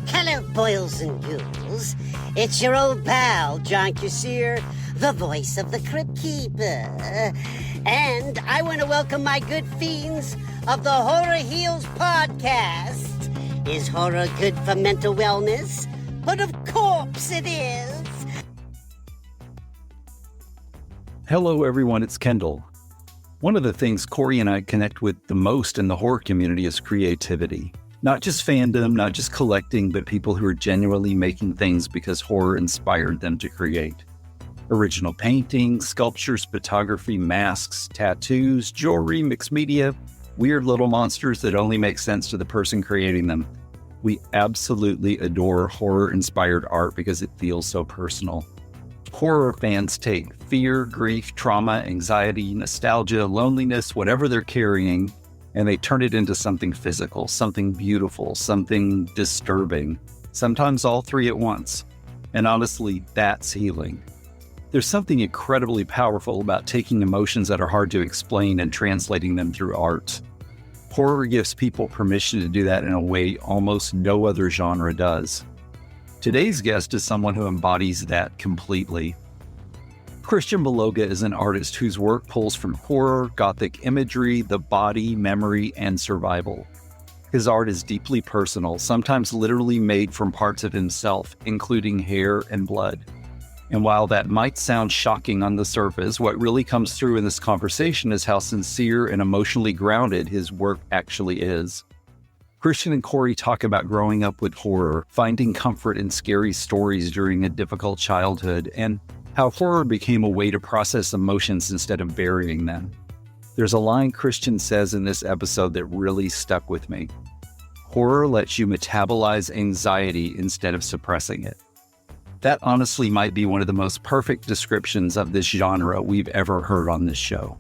Hello, boils and ghouls. It's your old pal, John Kassir, the voice of the Crypt Keeper. And I want to welcome my good fiends of the Horror Heals podcast. Is horror good for mental wellness? But of course it is. Hello, everyone. It's Kendall. One of the things Corey and I connect with the most in the horror community is creativity. Not just fandom, not just collecting, but people who are genuinely making things because horror inspired them to create. Original paintings, sculptures, photography, masks, tattoos, jewelry, mixed media, weird little monsters that only make sense to the person creating them. We absolutely adore horror-inspired art because it feels so personal. Horror fans take fear, grief, trauma, anxiety, nostalgia, loneliness, whatever they're carrying, and they turn it into something physical, something beautiful, something disturbing, sometimes all three at once. And honestly, that's healing. There's something incredibly powerful about taking emotions that are hard to explain and translating them through art. Horror gives people permission to do that in a way almost no other genre does. Today's guest is someone who embodies that completely. Christian Baloga is an artist whose work pulls from horror, gothic imagery, the body, memory, and survival. His art is deeply personal, sometimes literally made from parts of himself, including hair and blood. And while that might sound shocking on the surface, what really comes through in this conversation is how sincere and emotionally grounded his work actually is. Christian and Corey talk about growing up with horror, finding comfort in scary stories during a difficult childhood, and how horror became a way to process emotions instead of burying them. There's a line Christian says in this episode that really stuck with me. Horror lets you metabolize anxiety instead of suppressing it. That honestly might be one of the most perfect descriptions of this genre we've ever heard on this show.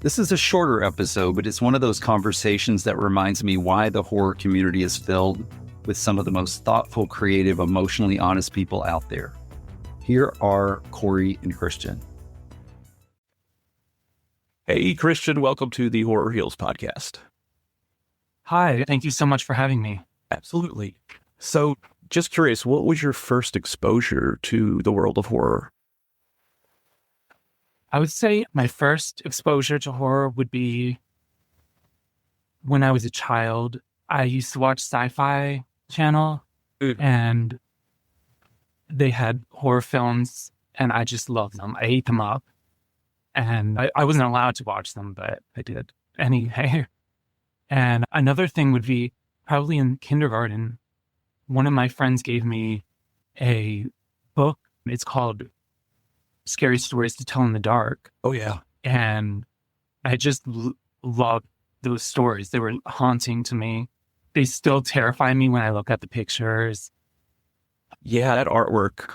This is a shorter episode, but it's one of those conversations that reminds me why the horror community is filled with some of the most thoughtful, creative, emotionally honest people out there. Here are Corey and Christian. Hey, Christian, welcome to the Horror Heals podcast. Hi, thank you so much for having me. Absolutely. So, just curious, what was your first exposure to the world of horror? I would say my first exposure to horror would be when I was a child. I used to watch Sci-Fi Channel, and they had horror films, and I just loved them. I ate them up, and I wasn't allowed to watch them, but I did anyway. And another thing would be probably in kindergarten, one of my friends gave me a book. It's called Scary Stories to Tell in the Dark. Oh, yeah. And I just loved those stories. They were haunting to me. They still terrify me when I look at the pictures. Yeah, that artwork.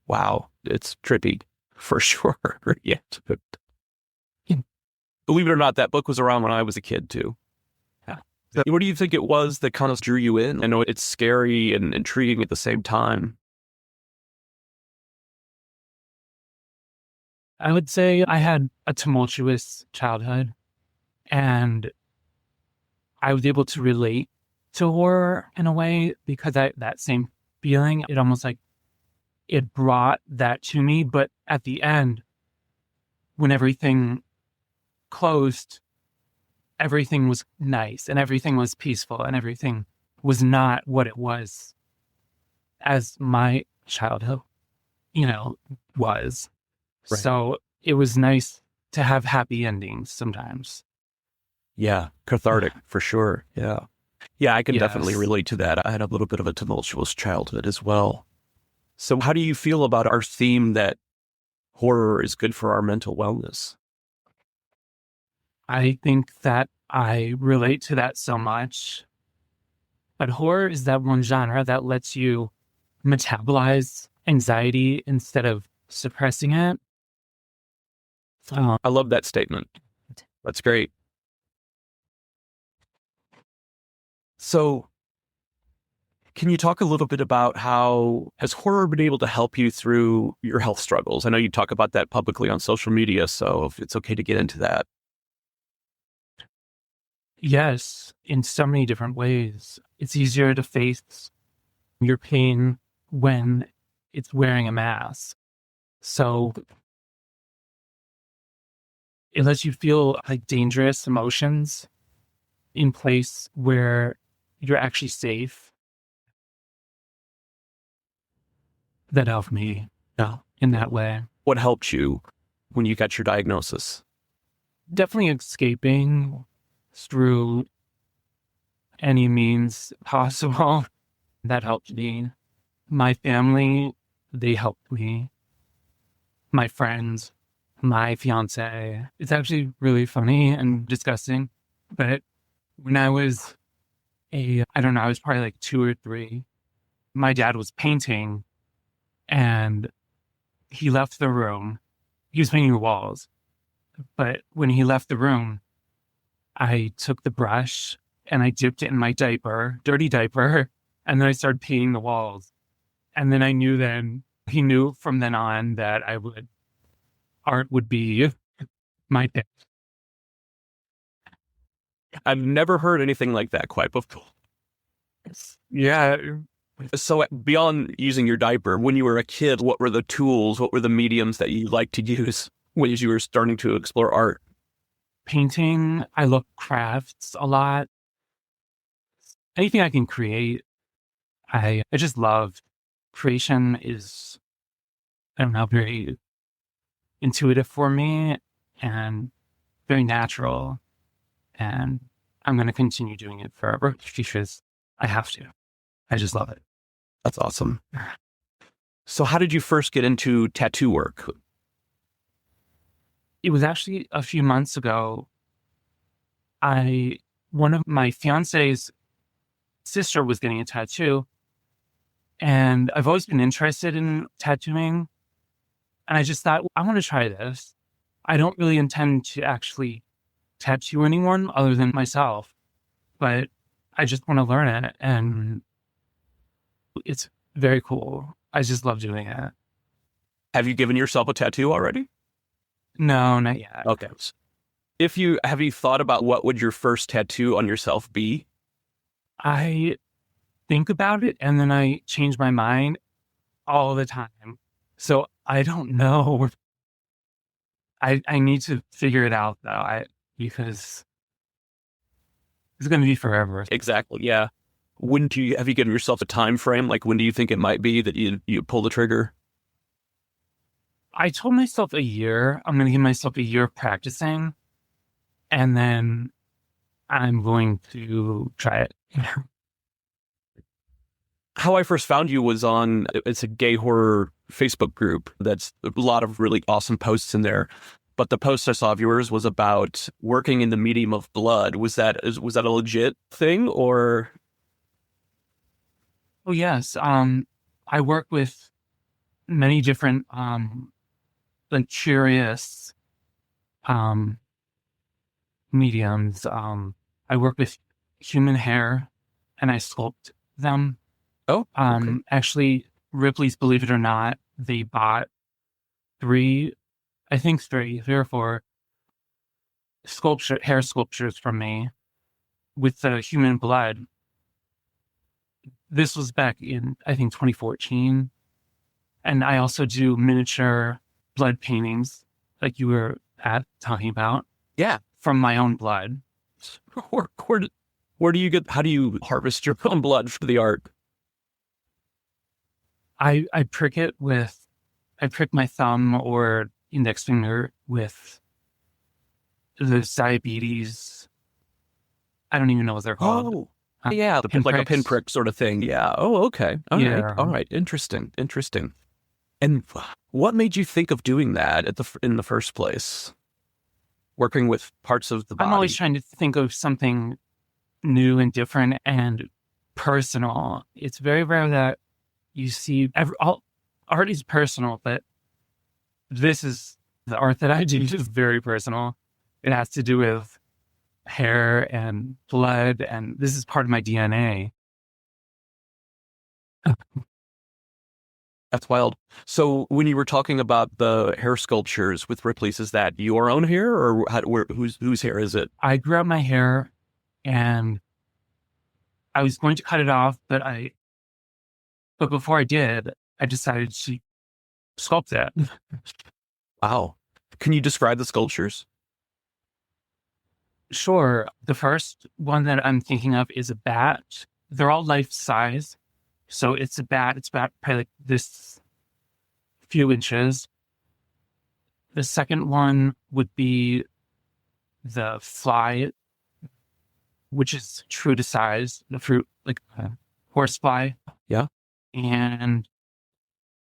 Wow. It's trippy for sure. Yeah. Believe it or not, that book was around when I was a kid too. Yeah. What do you think it was that kind of drew you in? I know it's scary and intriguing at the same time. I would say I had a tumultuous childhood, and I was able to relate to horror in a way because that same feeling, it almost like it brought that to me. But at the end, when everything closed, everything was nice and everything was peaceful and everything was not what it was as my childhood, was. Right. So it was nice to have happy endings sometimes. Yeah, cathartic for sure. Yeah. Yeah, I can definitely relate to that. I had a little bit of a tumultuous childhood as well. So how do you feel about our theme that horror is good for our mental wellness? I think that I relate to that so much. But horror is that one genre that lets you metabolize anxiety instead of suppressing it. I love that statement. That's great. So can you talk a little bit about how has horror been able to help you through your health struggles? I know you talk about that publicly on social media, so if it's okay to get into that. Yes, in so many different ways. It's easier to face your pain when it's wearing a mask. So it lets you feel like dangerous emotions in place where you're actually safe. That helped me in that way. What helped you when you got your diagnosis? Definitely escaping through any means possible. That helped me. My family, they helped me. My friends, my fiance. It's actually really funny and disgusting. But when I was I was probably like 2 or 3, my dad was painting and he left the room. He was painting the walls. But when he left the room, I took the brush and I dipped it in my dirty diaper, and then I started painting the walls. And then he knew from then on that art would be my thing. I've never heard anything like that quite before. Yeah. So beyond using your diaper, when you were a kid, what were the tools, what were the mediums that you liked to use when you were starting to explore art? Painting. I love crafts a lot. Anything I can create, I just love. Creation is, I don't know, very intuitive for me and very natural. And I'm going to continue doing it forever because I have to. I just love it. That's awesome. So how did you first get into tattoo work? It was actually a few months ago. One of my fiance's sister was getting a tattoo, and I've always been interested in tattooing. And I just thought, I want to try this. I don't really intend to actually tattoo anyone other than myself, but I just want to learn it. And it's very cool. I just love doing it. Have you given yourself a tattoo already? No, not yet. Okay. Have you thought about what would your first tattoo on yourself be? I think about it and then I change my mind all the time. So I don't know. I need to figure it out though, because it's going to be forever. Exactly. Yeah. Have you given yourself a time frame? Like, when do you think it might be that you pull the trigger? I told myself a year. I'm going to give myself a year of practicing, and then I'm going to try it. How I first found you was it's a gay horror Facebook group. That's a lot of really awesome posts in there. But the post I saw of yours was about working in the medium of blood. Was that a legit thing, or? Oh, yes. I work with many different, curious, mediums. I work with human hair and I sculpt them. Oh, okay. Actually, Ripley's, believe it or not, they bought 3 or 4 hair sculptures from me with the human blood. This was back in, I think, 2014. And I also do miniature blood paintings, like you were talking about. Yeah. From my own blood. How do you harvest your own blood for the art? I prick my thumb or index finger with the diabetes. I don't even know what they're called. Oh. Yeah, like a pinprick sort of thing. Yeah. Oh, okay. All right. Interesting. And what made you think of doing that in the first place? Working with parts of the body. I'm always trying to think of something new and different and personal. It's very rare that you see art is personal, but this is the art that I do is very personal. It has to do with hair and blood, and this is part of my DNA. That's wild. So when you were talking about the hair sculptures with Ripley's, is that your own hair, or whose hair is it? I grew out my hair and I was going to cut it off, but before I did, I decided to sculpt it. Wow. Can you describe the sculptures? Sure. The first one that I'm thinking of is a bat. They're all life size. So it's a bat. It's about probably like this few inches. The second one would be the fly, which is true to size, the fruit, like a horsefly. Yeah. And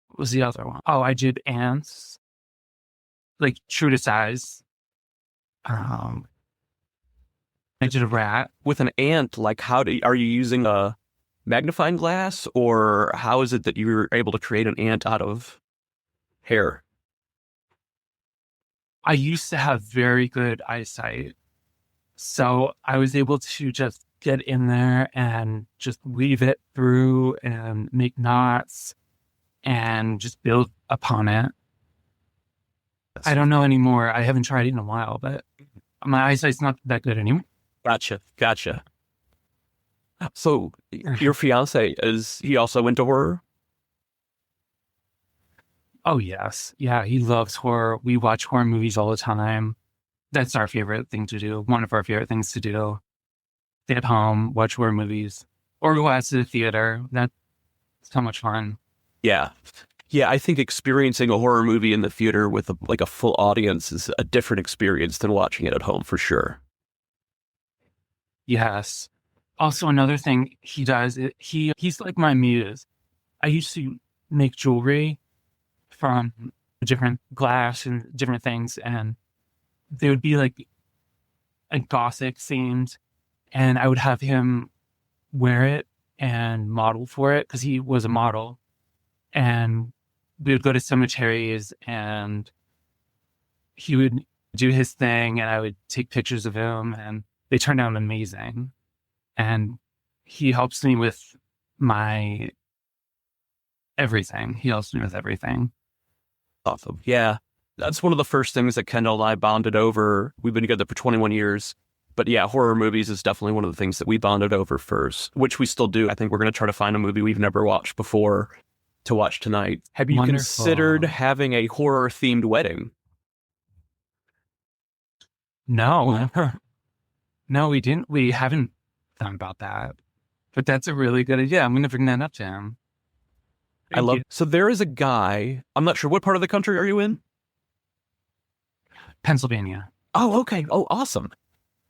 what was the other one? Oh, I did ants, like true to size. I did a rat. With an ant, like are you using a magnifying glass, or how is it that you were able to create an ant out of hair? I used to have very good eyesight, so I was able to just get in there and just weave it through and make knots and just build upon it. I don't know anymore. I haven't tried it in a while, but my eyesight's not that good anymore. Gotcha. So your fiance, is he also into horror? Oh, yes. Yeah, he loves horror. We watch horror movies all the time. That's our favorite thing to do. One of our favorite things to do. Stay at home, watch horror movies, or go out to the theater. That's so much fun. Yeah. Yeah, I think experiencing a horror movie in the theater with a full audience is a different experience than watching it at home, for sure. Yes. Also, another thing he does, he's like my muse. I used to make jewelry from different glass and different things, and they would be like a gothic themed, and I would have him wear it and model for it because he was a model. And we would go to cemeteries and he would do his thing and I would take pictures of him and they turned out amazing. And he helps me with my everything. He helps me with everything. Awesome. Yeah. That's one of the first things that Kendall and I bonded over. We've been together for 21 years. But yeah, horror movies is definitely one of the things that we bonded over first, which we still do. I think we're going to try to find a movie we've never watched before to watch tonight. Have you considered having a horror-themed wedding? No. No, we didn't. We haven't thought about that. But that's a really good idea. I'm going to bring that up to him. So there is a guy, I'm not sure, what part of the country are you in? Pennsylvania. Oh, okay. Oh, awesome.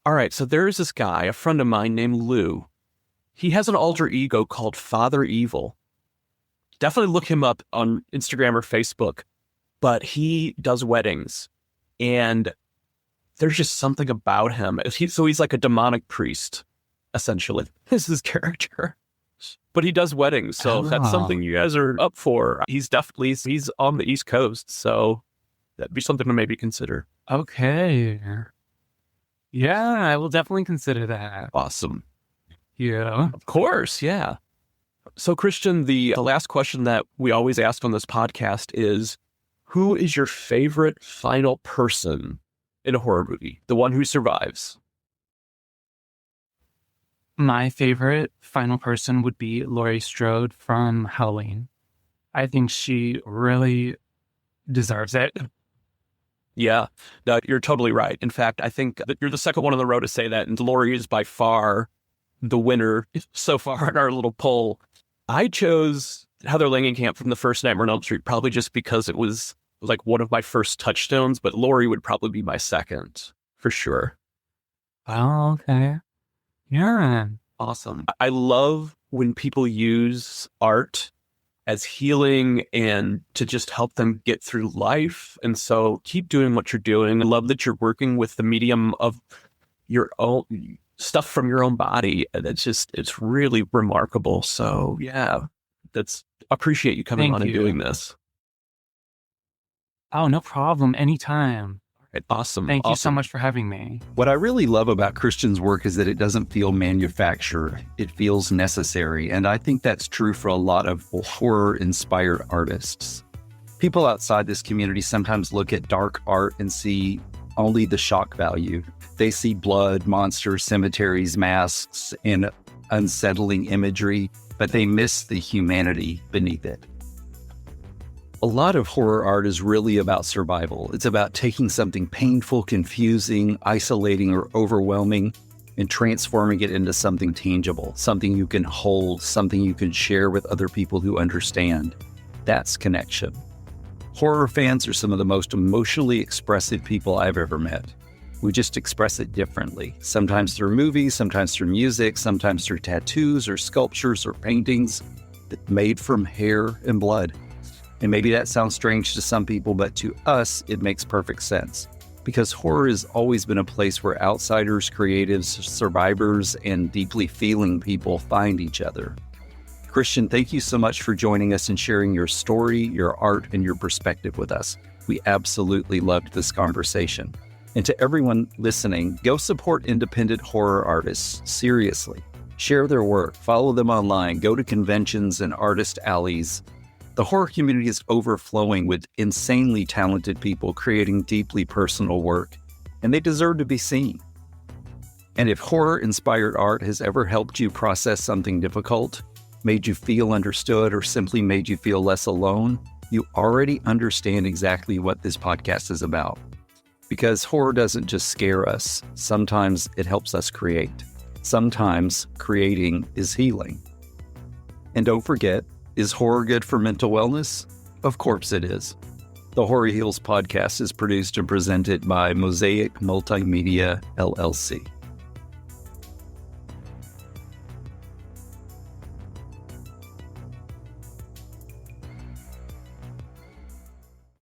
All right, so there is this guy, a friend of mine named Lou. He has an alter ego called Father Evil. Definitely look him up on Instagram or Facebook. But he does weddings, and there's just something about him. So he's like a demonic priest, essentially. This is his character. But he does weddings, so if that's something you guys are up for. He's on the East Coast, so that'd be something to maybe consider. Okay. Yeah, I will definitely consider that. Awesome. Yeah. Of course, yeah. So, Christian, the last question that we always ask on this podcast is, who is your favorite final person in a horror movie? The one who survives. My favorite final person would be Laurie Strode from Halloween. I think she really deserves it. Yeah, no, you're totally right. In fact, I think that you're the second one on the row to say that, and Laurie is by far the winner so far in our little poll. I chose Heather Langenkamp from the first Nightmare on Elm Street, probably just because it was like one of my first touchstones, but Laurie would probably be my second, for sure. Oh, okay. Yeah. Awesome. I love when people use art as healing and to just help them get through life. And so keep doing what you're doing. I love that you're working with the medium of your own stuff from your own body. And it's really remarkable. So yeah, appreciate you coming on and doing this. Oh, no problem. Anytime. Awesome. Thank you so much for having me. What I really love about Christian's work is that it doesn't feel manufactured. It feels necessary. And I think that's true for a lot of horror-inspired artists. People outside this community sometimes look at dark art and see only the shock value. They see blood, monsters, cemeteries, masks, and unsettling imagery, but they miss the humanity beneath it. A lot of horror art is really about survival. It's about taking something painful, confusing, isolating, or overwhelming and transforming it into something tangible, something you can hold, something you can share with other people who understand. That's connection. Horror fans are some of the most emotionally expressive people I've ever met. We just express it differently, sometimes through movies, sometimes through music, sometimes through tattoos or sculptures or paintings made from hair and blood. And maybe that sounds strange to some people, but to us, it makes perfect sense. Because horror has always been a place where outsiders, creatives, survivors, and deeply feeling people find each other. Christian, thank you so much for joining us and sharing your story, your art, and your perspective with us. We absolutely loved this conversation. And to everyone listening, go support independent horror artists. Seriously. Share their work, follow them online, go to conventions and artist alleys. The horror community is overflowing with insanely talented people creating deeply personal work, and they deserve to be seen. And if horror-inspired art has ever helped you process something difficult, made you feel understood, or simply made you feel less alone, you already understand exactly what this podcast is about. Because horror doesn't just scare us, sometimes it helps us create. Sometimes creating is healing. And don't forget, is horror good for mental wellness? Of course it is. The Horror Heals podcast is produced and presented by Mosaic Multimedia, LLC.